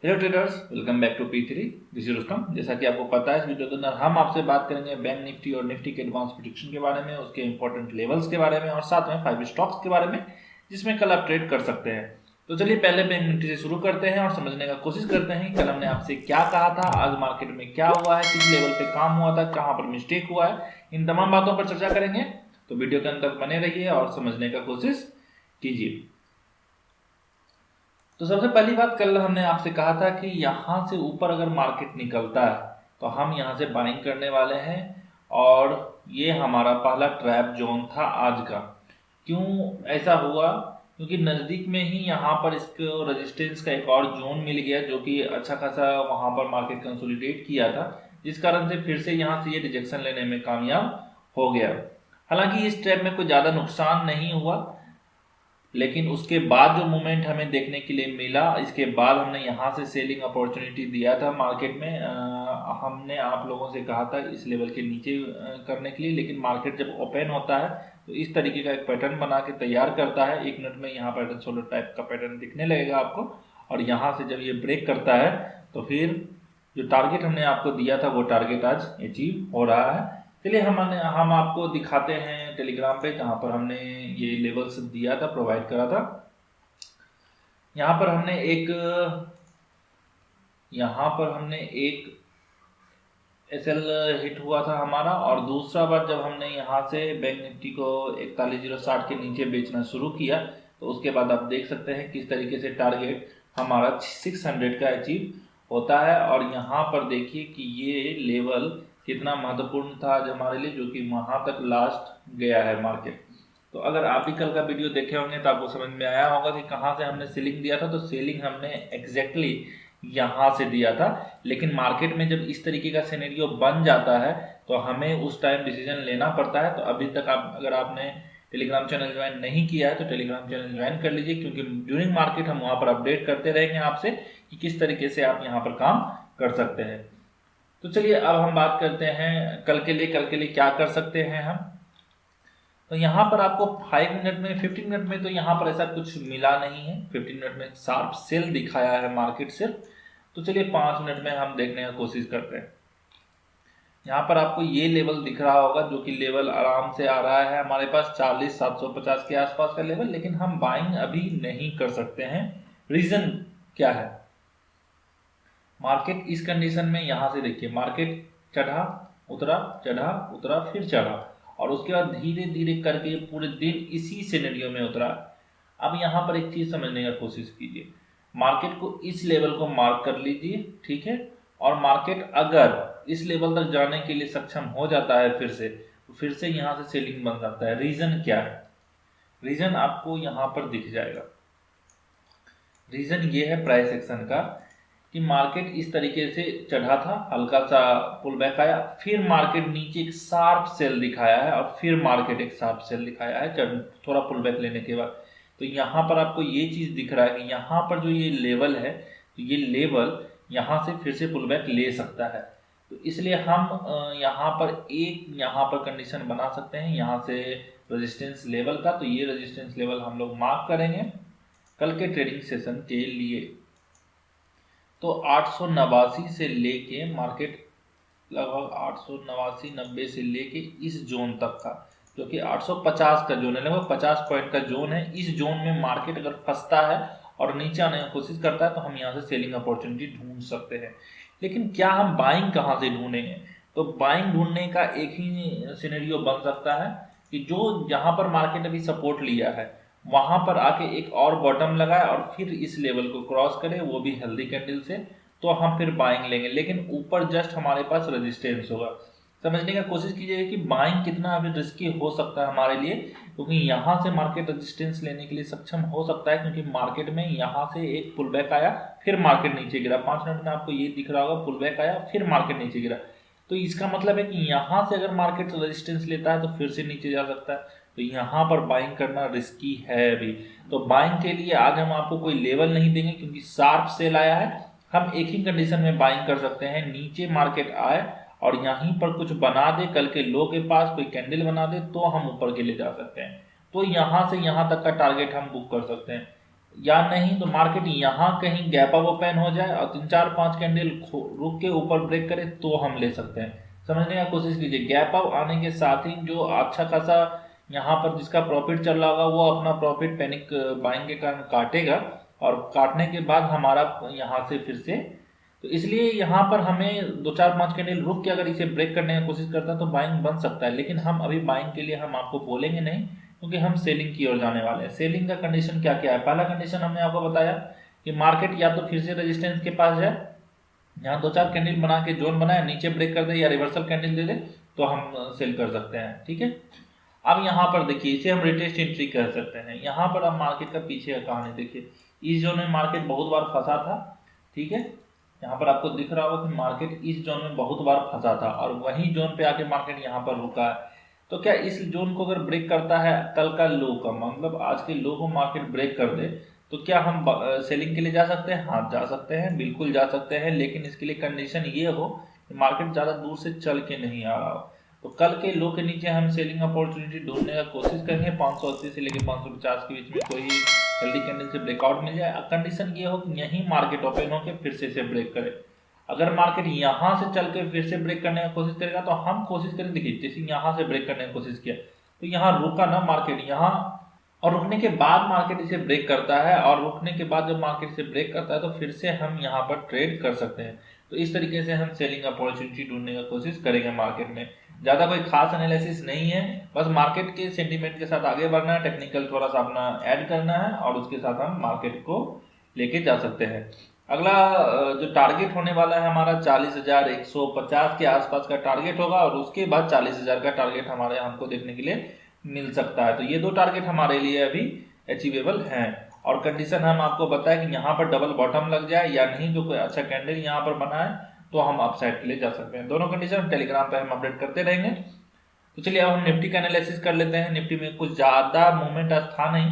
Hello traders, welcome back to P3। This is Rustam. जैसा कि आपको पता है, इस वीडियो के अंदर हम आपसे बात करेंगे बैंक निफ्टी और निफ्टी के एडवांस प्रेडिक्शन के बारे में, उसके इंपॉर्टेंट लेवल्स के बारे में और साथ में 5 स्टॉक्स के बारे में जिसमें कल आप ट्रेड कर सकते हैं। तो चलिए पहले बैंक निफ्टी से शुरू करते हैं और समझने का कोशिश करते हैं कि कल हमने आपसे क्या कहा था, आज मार्केट में क्या हुआ है, किस लेवल पे काम हुआ था, कहाँ पर मिस्टेक हुआ है, इन तमाम बातों पर चर्चा करेंगे। तो वीडियो के अंदर बने रहिए और समझने का कोशिश कीजिए। तो सबसे पहली बात, कल हमने आपसे कहा था कि यहाँ से ऊपर अगर मार्केट निकलता है तो हम यहाँ से बाइंग करने वाले हैं और ये हमारा पहला ट्रैप जोन था आज का। क्यों ऐसा हुआ? क्योंकि नज़दीक में ही यहाँ पर इसको रेजिस्टेंस का एक और जोन मिल गया जो कि अच्छा खासा वहाँ पर मार्केट कंसोलिडेट किया था, जिस कारण से फिर से यहाँ से ये रिजेक्शन लेने में कामयाब हो गया। हालांकि इस ट्रैप में कोई ज़्यादा नुकसान नहीं हुआ, लेकिन उसके बाद जो मूवमेंट हमें देखने के लिए मिला, इसके बाद हमने यहाँ से सेलिंग अपॉर्चुनिटी दिया था मार्केट में। हमने आप लोगों से कहा था इस लेवल के नीचे करने के लिए, लेकिन मार्केट जब ओपन होता है तो इस तरीके का एक पैटर्न बना के तैयार करता है। 1 मिनट में यहाँ पैटर्न सोलर टाइप का पैटर्न दिखने लगेगा आपको, और यहाँ से जब ये ब्रेक करता है तो फिर जो टारगेट हमने आपको दिया था वो टारगेट आज अचीव हो रहा है। चलिए हम आपको दिखाते हैं टेलीग्राम पे, जहाँ पर हमने ये लेवल्स दिया था, प्रोवाइड करा था। यहाँ पर हमने एक एसएल हिट हुआ था हमारा, और दूसरा बार जब हमने यहाँ से बैंक निफ्टी को 41,060 के नीचे बेचना शुरू किया तो उसके बाद आप देख सकते हैं किस तरीके से टारगेट हमारा 600 का अचीव होता है। और यहाँ पर देखिए कि ये लेवल कितना महत्वपूर्ण था आज हमारे लिए, जो कि वहाँ तक लास्ट गया है मार्केट। तो अगर आप भी कल का वीडियो देखे होंगे तो आपको समझ में आया होगा कि कहाँ से हमने सेलिंग दिया था। तो सेलिंग हमने एग्जैक्टली यहाँ से दिया था, लेकिन मार्केट में जब इस तरीके का सिनेरियो बन जाता है तो हमें उस टाइम डिसीजन लेना पड़ता है। तो अभी तक अगर आपने टेलीग्राम चैनल ज्वाइन नहीं किया है तो टेलीग्राम चैनल ज्वाइन कर लीजिए, क्योंकि ड्यूरिंग मार्केट हम वहाँ पर अपडेट करते रहेंगे आपसे कि किस तरीके से आप यहाँ पर काम कर सकते हैं। तो चलिए अब हम बात करते हैं कल के लिए क्या कर सकते हैं हम। तो यहाँ पर आपको 5 मिनट में 15 मिनट में तो यहाँ पर ऐसा कुछ मिला नहीं है। 15 मिनट में शार्प सेल दिखाया है मार्केट सिर्फ। तो चलिए 5 मिनट में हम देखने का कोशिश करते हैं। यहाँ पर आपको ये लेवल दिख रहा होगा, जो कि लेवल आराम से आ रहा है हमारे पास 40,750 के आसपास का लेवल, लेकिन हम बाइंग अभी नहीं कर सकते हैं। रीजन क्या है? मार्केट इस कंडीशन में यहाँ से देखिए, मार्केट चढ़ा उतरा फिर चढ़ा, और उसके बाद धीरे धीरे करके पूरे दिन इसी सिनेरियो में उतरा। अब यहाँ पर एक चीज समझने का कोशिश कीजिए, मार्केट को इस लेवल को मार्क कर लीजिए, ठीक है। और मार्केट अगर इस लेवल तक जाने के लिए सक्षम हो जाता है फिर से यहाँ से सेलिंग बन सकता है। रीजन क्या है? रीजन आपको यहाँ पर दिख जाएगा। रीजन ये है प्राइस एक्शन का, कि मार्केट इस तरीके से चढ़ा था, हल्का सा पुल बैक आया, फिर मार्केट नीचे एक शार्प सेल दिखाया है, और फिर मार्केट एक शार्प सेल दिखाया है थोड़ा पुल बैक लेने के बाद। तो यहाँ पर आपको ये चीज दिख रहा है कि यहाँ पर जो ये लेवल है, तो ये लेवल यहाँ से फिर से पुल बैक ले सकता है। तो इसलिए हम यहाँ पर कंडीशन बना सकते हैं यहाँ से रेजिस्टेंस लेवल का। तो ये रेजिस्टेंस लेवल हम लोग मार्क करेंगे कल के ट्रेडिंग सेशन के लिए। तो 889 से लेके मार्केट लगभग 889-90 से लेके इस जोन तक का, जो कि 850 का जोन है, लगभग 50 पॉइंट का जोन है। इस जोन में मार्केट अगर फंसता है और नीचे आने की कोशिश करता है तो हम यहाँ से सेलिंग अपॉर्चुनिटी ढूंढ सकते हैं। लेकिन क्या हम बाइंग कहाँ से ढूंढेंगे? तो बाइंग ढूंढने का एक ही सिनेरियो बन सकता है कि जो जहाँ पर मार्केट अभी सपोर्ट लिया है वहां पर आके एक और बॉटम लगाए और फिर इस लेवल को क्रॉस करे, वो भी हेल्दी कैंडल से, तो हम फिर बाइंग लेंगे। लेकिन ऊपर जस्ट हमारे पास रेजिस्टेंस होगा। समझने का कोशिश कीजिएगा कि बाइंग कितना अभी रिस्की हो सकता है हमारे लिए, क्योंकि यहाँ से मार्केट रेजिस्टेंस लेने के लिए सक्षम हो सकता है, क्योंकि मार्केट में यहाँ से एक पुल बैक आया, फिर मार्केट नीचे गिरा। 5 मिनट में आपको ये दिख रहा होगा, पुल बैक आया फिर मार्केट नीचे गिरा। तो इसका मतलब है कि यहाँ से अगर मार्केट रेजिस्टेंस लेता है तो फिर से नीचे जा सकता है। तो यहाँ पर बाइंग करना रिस्की है अभी। तो बाइंग के लिए आज हम आपको कोई लेवल नहीं देंगे, क्योंकि शार्प सेल आया है। हम एक ही कंडीशन में बाइंग कर सकते हैं, नीचे मार्केट आए और यहीं पर कुछ बना दे, कल के लो के पास कोई कैंडल बना दे, तो हम ऊपर के लिए जा सकते हैं। तो यहाँ से यहाँ तक का टारगेट हम बुक कर सकते हैं। या नहीं तो मार्केट यहाँ कहीं गैप अप ओपन हो जाए और 3 4 5 कैंडल रुक के ऊपर ब्रेक करे तो हम ले सकते हैं। समझने का कोशिश कीजिए, गैप अप आने के साथ ही जो अच्छा खासा यहाँ पर जिसका प्रॉफिट चल रहा होगा वो अपना प्रॉफिट पैनिक बाइंग के कारण काटेगा, और काटने के बाद हमारा यहाँ से फिर से, तो इसलिए यहाँ पर हमें 2 4 5 कैंडल रुक के अगर इसे ब्रेक करने की कोशिश करता है तो बाइंग बन सकता है, लेकिन हम अभी बाइंग के लिए हम आपको बोलेंगे नहीं, क्योंकि हम सेलिंग की ओर जाने वाले हैं। सेलिंग का कंडीशन क्या क्या है? पहला कंडीशन हमने आपको बताया कि मार्केट या तो फिर से रेजिस्टेंस के पास जाए, यहाँ 2 4 कैंडल बना के जोन बनाए, नीचे ब्रेक कर दे या रिवर्सल कैंडल दे दे तो हम सेल कर सकते हैं। ठीक है, अब यहाँ पर देखिए इसे हम रिटेस्ट एंट्री कह सकते हैं। यहाँ पर अब मार्केट का पीछे का कहानी देखिए, इस जोन में मार्केट बहुत बार फंसा था। ठीक है, यहाँ पर आपको दिख रहा होगा कि मार्केट इस जोन में बहुत बार फंसा था और वही जोन पे आके मार्केट यहाँ पर रुका है। तो क्या इस जोन को अगर ब्रेक करता है, कल का लो का मतलब आज के लो को मार्केट ब्रेक कर दे, तो क्या हम सेलिंग के लिए जा सकते हैं? हाँ जा सकते हैं, बिल्कुल जा सकते हैं, लेकिन इसके लिए कंडीशन ये हो कि मार्केट ज़्यादा दूर से चल के नहीं आ रहा हो। तो कल के लो के नीचे हम सेलिंग अपॉर्चुनिटी ढूंढने का कोशिश करेंगे, 580 से लेकर 550 के बीच में कोई हेल्दी कैंडल से ब्रेकआउट मिल जाए। कंडीशन ये हो कि यहीं मार्केट ओपन होकर फिर से इसे ब्रेक करे। अगर मार्केट यहाँ से चल के फिर से ब्रेक करने की कोशिश करेगा तो हम कोशिश करें, देखिए जैसे यहाँ से ब्रेक करने की कोशिश किया तो यहाँ रुका ना मार्केट यहाँ, और रुकने के बाद मार्केट इसे ब्रेक करता है, और रुकने के बाद जब मार्केट इसे ब्रेक करता है तो फिर से हम यहाँ पर ट्रेड कर सकते हैं। तो इस तरीके से हम सेलिंग अपॉर्चुनिटी ढूंढने की कोशिश करेंगे मार्केट में। ज़्यादा कोई खास एनालिसिस नहीं है, बस मार्केट के सेंटीमेंट के साथ आगे बढ़ना है, टेक्निकल थोड़ा सा अपना ऐड करना है और उसके साथ हम मार्केट को लेके जा सकते हैं। अगला जो टारगेट होने वाला है हमारा 40,150 के आसपास का टारगेट होगा, और उसके बाद 40,000 का टारगेट हमारे हमको देखने के लिए मिल सकता है। तो ये दो टारगेट हमारे लिए अभी अचीवेबल हैं, और कंडीशन हम आपको बताएं कि यहाँ पर डबल बॉटम लग जाए या नहीं, जो कोई अच्छा कैंडल यहाँ पर बना है तो हम अपसाइड के लिए जा सकते हैं। दोनों कंडीशन टेलीग्राम पे हम अपडेट करते रहेंगे। तो चलिए अब हम निफ्टी का एनालिसिस कर लेते हैं। निफ्टी में कुछ ज़्यादा मूवमेंट आज था नहीं,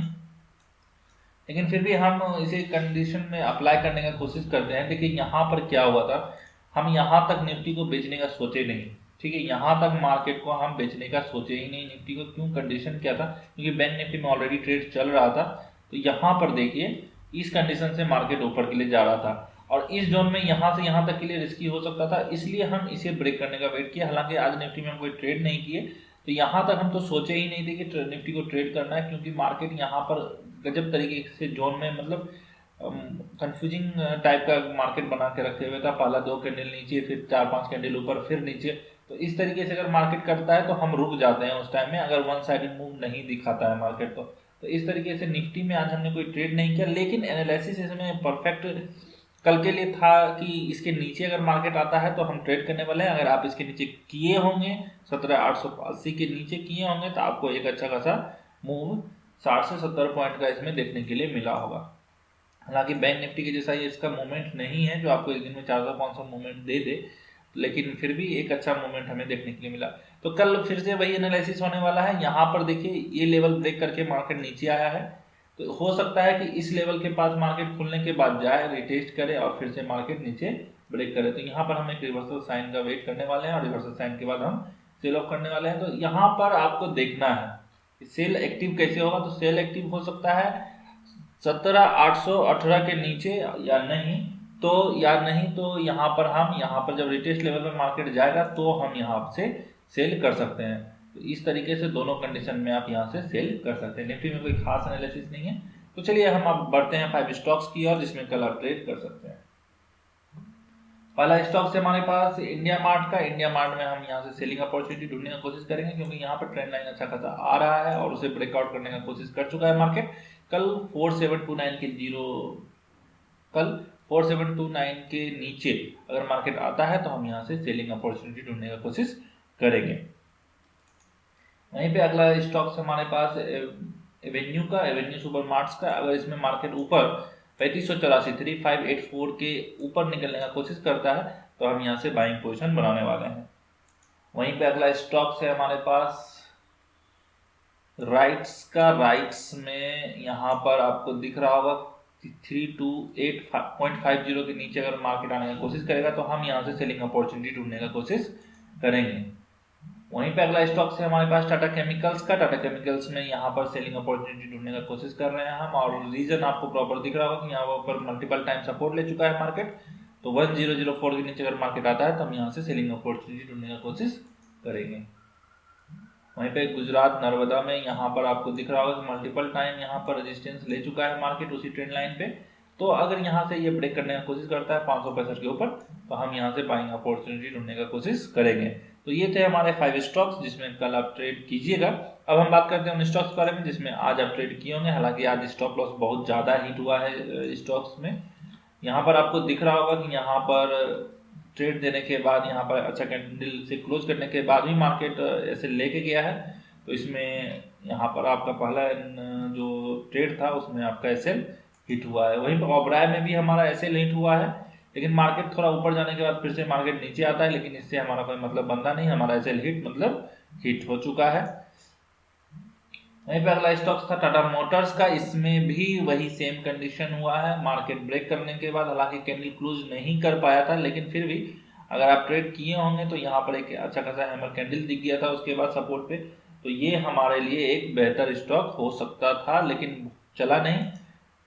लेकिन फिर भी हम इसे कंडीशन में अप्लाई करने की कोशिश करते हैं। देखिए यहाँ पर क्या हुआ था, हम यहाँ तक निफ्टी को बेचने का सोचे नहीं। ठीक है, यहाँ तक मार्केट को हम बेचने का सोचे ही नहीं निफ्टी को। क्यों? कंडीशन क्या था, क्योंकि बैंक निफ्टी में ऑलरेडी ट्रेड चल रहा था। तो यहाँ पर देखिए इस कंडीशन से मार्केट ऊपर के लिए जा रहा था, और इस जोन में यहाँ से यहाँ तक के लिए रिस्की हो सकता था, इसलिए हम इसे ब्रेक करने का वेट किया। हालांकि आज निफ्टी में हम कोई ट्रेड नहीं किए, तो यहाँ तक हम तो सोचे ही नहीं थे कि निफ्टी को ट्रेड करना है, क्योंकि मार्केट यहाँ पर गजब तरीके से जोन में मतलब कंफ्यूजिंग टाइप का मार्केट बना के रखे हुए था। पहला 2 कैंडल नीचे, फिर 4 5 कैंडल ऊपर, फिर नीचे। तो इस तरीके से अगर मार्केट करता है तो हम रुक जाते हैं उस टाइम में, अगर वन साइडेड मूव नहीं दिखाता है मार्केट तो इस तरीके से निफ्टी में आज हमने कोई ट्रेड नहीं किया, लेकिन एनालिसिस इसमें परफेक्ट कल के लिए था कि इसके नीचे अगर मार्केट आता है तो हम ट्रेड करने वाले हैं। अगर आप इसके नीचे किए होंगे 17,880 के नीचे किए होंगे तो आपको एक अच्छा खासा मूव 60 से 70 पॉइंट का इसमें देखने के लिए मिला होगा। हालांकि बैंक निफ्टी के जैसा ये इसका मूवमेंट नहीं है जो आपको एक दिन में 400-500 मूवमेंट दे दे, लेकिन फिर भी एक अच्छा मूवमेंट हमें देखने के लिए मिला। तो कल फिर से वही एनालिसिस होने वाला है। यहाँ पर देखिए ये लेवल ब्रेक करके मार्केट नीचे आया है, तो हो सकता है कि इस लेवल के पास मार्केट खुलने के बाद जाए, रिटेस्ट करे और फिर से मार्केट नीचे ब्रेक करे। तो यहाँ पर हम एक रिवर्सल साइन का वेट करने वाले हैं, और रिवर्सल साइन के बाद हम सेल ऑफ करने वाले हैं। तो यहाँ पर आपको देखना है सेल एक्टिव कैसे होगा। तो सेल एक्टिव हो सकता है 17,818 के नीचे या नहीं तो यहाँ पर जब रिटेस्ट लेवल पे मार्केट जाएगा तो हम यहाँ से सेल कर सकते हैं। तो इस तरीके से दोनों कंडीशन में आप यहाँ से सेल कर सकते हैं। निफ्टी में कोई खास एनालिसिस नहीं है। तो चलिए हम अब बढ़ते हैं 5 स्टॉक्स की ओर जिसमें कल आप ट्रेड कर सकते हैं। पहला स्टॉक से हमारे पास इंडिया मार्ट का। इंडिया मार्ट में हम यहाँ से सेलिंग अपॉर्चुनिटी ढूंढने की कोशिश करेंगे, क्योंकि यहाँ पर ट्रेंड लाइन अच्छा खासा आ रहा है और उसे ब्रेकआउट करने की कोशिश कर चुका है मार्केट। कल 4729 के नीचे अगर मार्केट आता है तो हम यहाँ से सेलिंग अपॉर्चुनिटी ढूंढने की कोशिश करेंगे। वहीं पे अगला स्टॉक से हमारे पास एवेन्यू का, एवेन्यू सुपर मार्ट्स का। अगर इसमें मार्केट ऊपर 3584 के ऊपर निकलने का कोशिश करता है तो हम यहाँ से बाइंग पोजीशन बनाने वाले हैं। वहीं पे अगला स्टॉक है हमारे पास राइट्स का। राइट्स में यहाँ पर आपको दिख रहा होगा 3285.50 के नीचे अगर मार्केट आने की कोशिश करेगा तो हम यहाँ से सेलिंग अपॉर्चुनिटी ढूंढने का कोशिश करेंगे। वहीं पे अगला स्टॉक है हमारे पास टाटा केमिकल्स का। टाटा केमिकल्स में यहाँ पर सेलिंग अपॉर्चुनिटी ढूंढने का कोशिश कर रहे हैं हम, और रीजन आपको प्रॉपर दिख रहा होगा कि यहाँ पर मल्टीपल टाइम सपोर्ट ले चुका है मार्केट। तो 1004 के नीचे अगर मार्केट आता है तो हम यहाँ से सेलिंग अपॉर्चुनिटी ढूंढने का कोशिश करेंगे। वहीं पे गुजरात नर्मदा में यहाँ पर आपको दिख रहा होगा कि मल्टीपल टाइम यहाँ पर रेजिस्टेंस ले चुका है मार्केट उसी ट्रेंड लाइन पे। तो अगर यहाँ से ये ब्रेक करने का कोशिश करता है 565 के ऊपर, तो हम यहाँ से बाइंग अपॉर्चुनिटी ढूंढने का कोशिश करेंगे। तो ये थे हमारे 5 स्टॉक्स जिसमें कल आप ट्रेड कीजिएगा। अब हम बात करते हैं उन स्टॉक्स के बारे में जिसमें आज आप ट्रेड किए होंगे। हालांकि आज स्टॉप लॉस बहुत ज़्यादा हिट हुआ है स्टॉक्स में। यहाँ पर आपको दिख रहा होगा कि यहाँ पर ट्रेड देने के बाद यहाँ पर अच्छा कैंडल से क्लोज करने के बाद भी मार्केट ऐसे लेके गया है। तो इसमें यहाँ पर आपका पहला जो ट्रेड था उसमें आपका एसएल हिट हुआ है। वहीं पर ओबराय में भी हमारा एसएल हिट हुआ है, लेकिन मार्केट थोड़ा ऊपर जाने के बाद फिर से मार्केट नीचे आता है, लेकिन इससे हमारा कोई मतलब बनता नहीं। हमारा एसएल हिट मतलब हिट हो चुका है। वहीं पे अगला स्टॉक्स था टाटा मोटर्स का। इसमें भी वही सेम कंडीशन हुआ है मार्केट ब्रेक करने के बाद। हालांकि कैंडल क्लोज नहीं कर पाया था, लेकिन फिर भी अगर आप ट्रेड किए होंगे तो यहाँ पर एक अच्छा खासा हैमर कैंडल दिख गया था उसके बाद सपोर्ट पे। तो ये हमारे लिए एक बेहतर स्टॉक हो सकता था, लेकिन चला नहीं।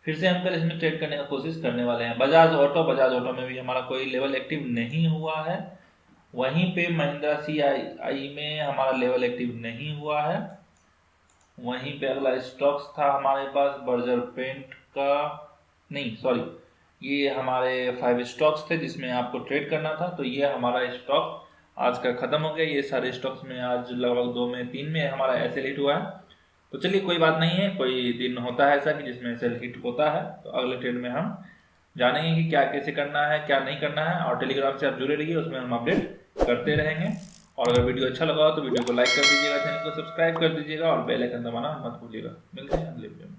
फिर से हम कल इसमें ट्रेड करने का कोशिश करने वाले हैं। बजाज ऑटो में भी हमारा कोई लेवल एक्टिव नहीं हुआ है। वहीं पे महिंद्रा सीआईई में हमारा लेवल एक्टिव नहीं हुआ है। वहीं पे अगला स्टॉक्स था हमारे पास बर्जर पेंट का, नहीं सॉरी, ये हमारे 5 स्टॉक्स थे जिसमें आपको ट्रेड करना था। तो ये हमारा स्टॉक आज का खत्म हो गया। ये सारे स्टॉक्स में आज लगभग 2 में 3 में हमारा एसएल हिट हुआ है। तो चलिए कोई बात नहीं है, कोई दिन होता है ऐसा कि जिसमें एसएल हिट होता है। तो अगले ट्रेड में हम जानेंगे कि क्या कैसे करना है क्या नहीं करना है, और टेलीग्राम से आप जुड़े रहिए, उसमें हम अपडेट करते रहेंगे। और अगर वीडियो अच्छा लगा हो तो वीडियो को लाइक कर दीजिएगा, चैनल को सब्सक्राइब कर दीजिएगा और बेल आइकन दबाना मत भूलिएगा। मिलते हैं अगले वीडियो में।